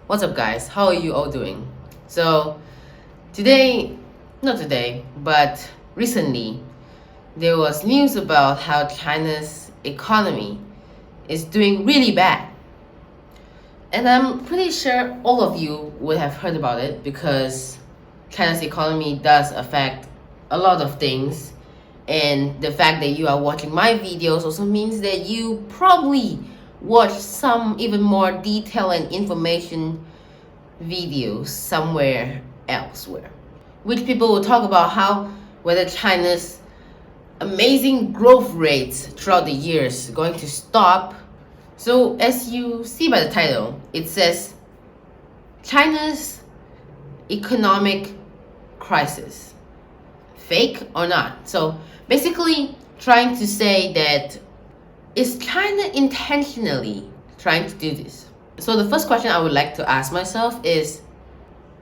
What's up, guys? How are you all doing? So, today, not today, but recently, there was news about how China's economy is doing really bad. And I'm pretty sure all of you would have heard about it because China's economy does affect a lot of things. And the fact that you are watching my videos also means that you probably watch some even more detailed and information videos somewhere elsewhere, which people will talk about how whether China's amazing growth rates throughout the years going to stop. So as you see by the title, it says China's economic crisis, fake or not. So basically trying to say that is China intentionally trying to do this? So the first question I would like to ask myself is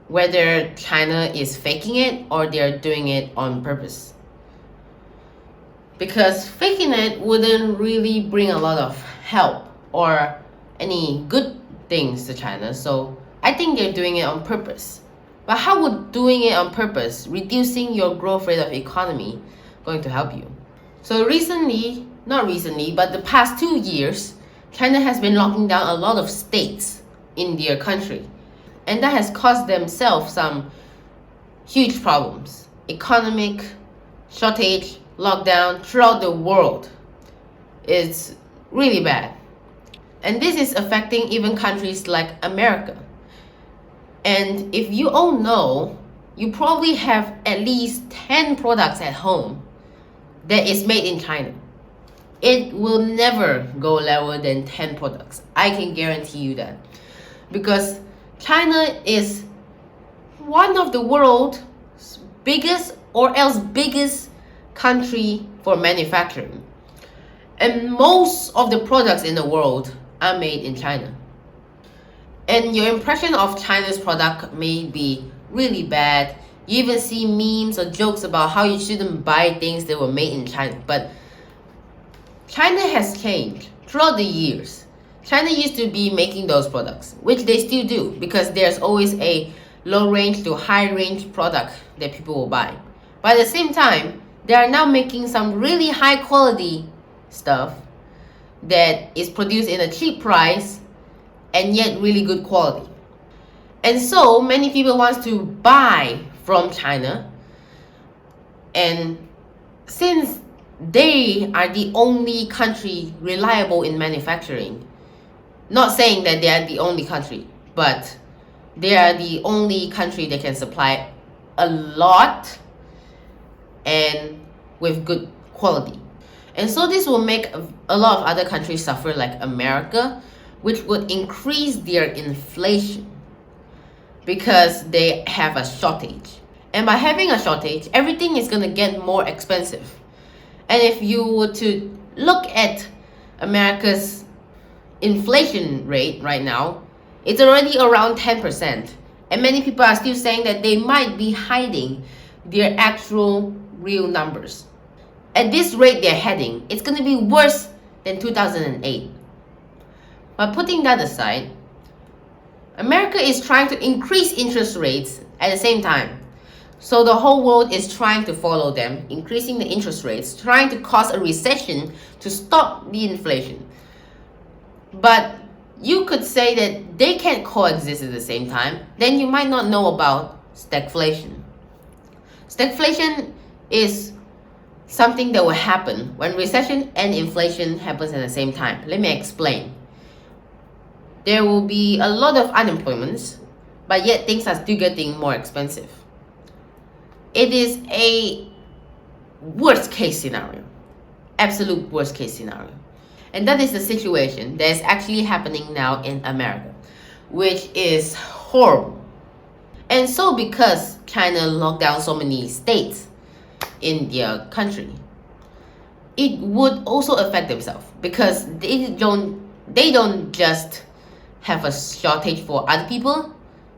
whether China is faking it or they're doing it on purpose. Because faking it wouldn't really bring a lot of help or any good things to China. So I think they're doing it on purpose. But how would doing it on purpose, reducing your growth rate of economy, going to help you? So not recently, but the past 2 years, China has been locking down a lot of states in their country. And that has caused themselves some huge problems. Economic shortage, lockdown throughout the world. It's really bad. And this is affecting even countries like America. And if you all know, you probably have at least 10 products at home that is made in China. It will never go lower than 10 products. I can guarantee you that. Because China is one of the world's biggest or else biggest country for manufacturing. And most of the products in the world are made in China. And your impression of China's product may be really bad. You even see memes or jokes about how you shouldn't buy things that were made in China. But China has changed throughout the years. China used to be making those products, which they still do, because there's always a low range to high range product that people will buy. But at the same time, they are now making some really high quality stuff that is produced in a cheap price and yet really good quality. And so many people want to buy from China, and since they are the only country reliable in manufacturing, not saying that they are the only country, but they are the only country that can supply a lot and with good quality. And so this will make a lot of other countries suffer, like America, which would increase their inflation because they have a shortage. And by having a shortage, everything is going to get more expensive. And if you were to look at America's inflation rate right now, it's already around 10%. And many people are still saying that they might be hiding their actual real numbers. At this rate they're heading, it's going to be worse than 2008. But putting that aside, America is trying to increase interest rates at the same time. So the whole world is trying to follow them, increasing the interest rates, trying to cause a recession to stop the inflation. But you could say that they can't coexist at the same time. Then you might not know about stagflation. Stagflation is something that will happen when recession and inflation happens at the same time. Let me explain. There will be a lot of unemployment, but yet things are still getting more expensive. It is a worst case scenario, absolute worst case scenario. And that is the situation that is actually happening now in America, which is horrible. And so because China locked down so many states in their country, it would also affect themselves, because they don't just have a shortage for other people,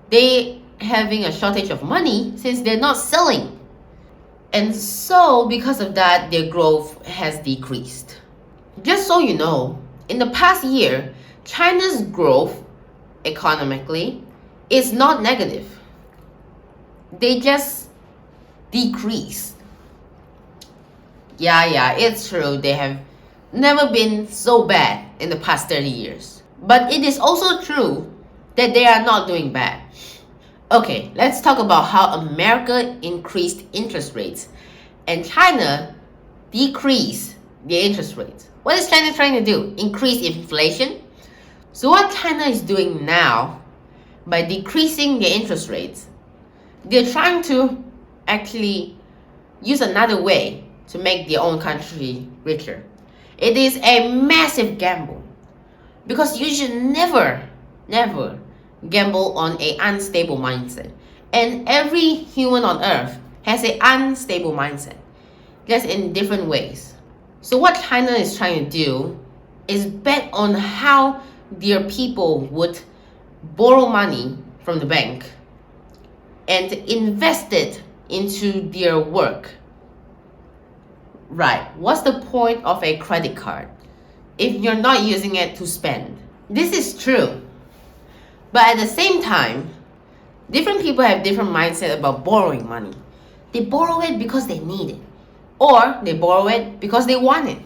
they having a shortage of money since they're not selling. And so because of that, their growth has decreased. Just so you know, in the past year, China's growth economically is not negative. They just decrease. Yeah, it's true. They have never been so bad in the past 30 years. But it is also true that they are not doing bad. Okay, let's talk about how America increased interest rates and China decreased the interest rates. What is China trying to do? Increase inflation? So what China is doing now, by decreasing the interest rates, they're trying to actually use another way to make their own country richer. It is a massive gamble, because you should never gamble on an unstable mindset. And every human on earth has an unstable mindset, just in different ways. So what China is trying to do is bet on how their people would borrow money from the bank and invest it into their work. Right, what's the point of a credit card if you're not using it to spend? This is true. But at the same time, different people have different mindset about borrowing money. They borrow it because they need it, or they borrow it because they want it.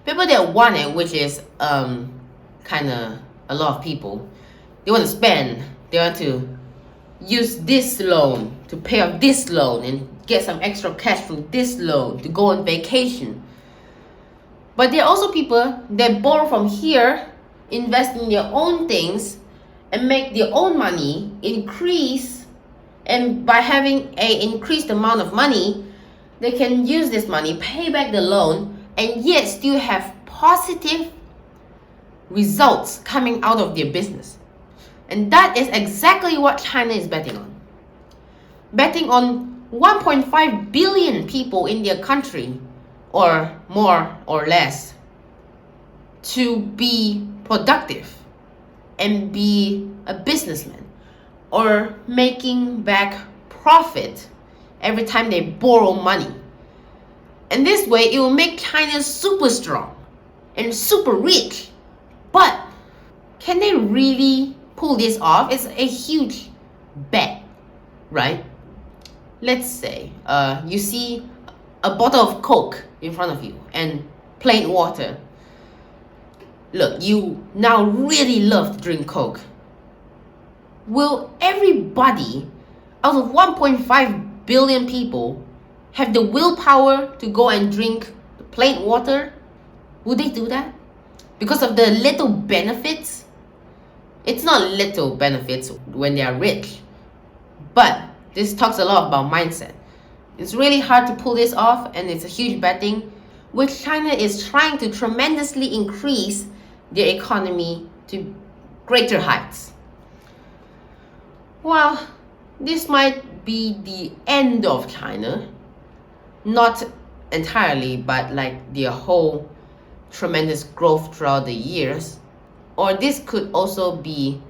People that want it, which is kind of a lot of people, they want to spend, they want to use this loan to pay off this loan and get some extra cash from this loan to go on vacation. But there are also people that borrow from here, invest in their own things, and make their own money increase. And by having an increased amount of money, they can use this money, pay back the loan, and yet still have positive results coming out of their business. And that is exactly what China is betting on. Betting on 1.5 billion people in their country, or more or less, to be productive and be a businessman, or making back profit every time they borrow money. And this way, it will make China super strong and super rich. But can they really pull this off? It's a huge bet, right? Let's say you see a bottle of Coke in front of you and plain water. Look, you now really love to drink Coke. Will everybody out of 1.5 billion people have the willpower to go and drink the plain water? Would they do that? Because of the little benefits? It's not little benefits when they are rich. But this talks a lot about mindset. It's really hard to pull this off, and it's a huge betting, which China is trying to tremendously increase their economy to greater heights. Well, this might be the end of China. Not entirely, but like their whole tremendous growth throughout the years. Or this could also be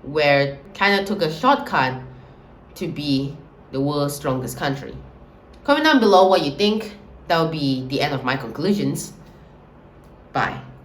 where China took a shortcut to be the world's strongest country. Comment down below what you think. That will be the end of my conclusions. Bye.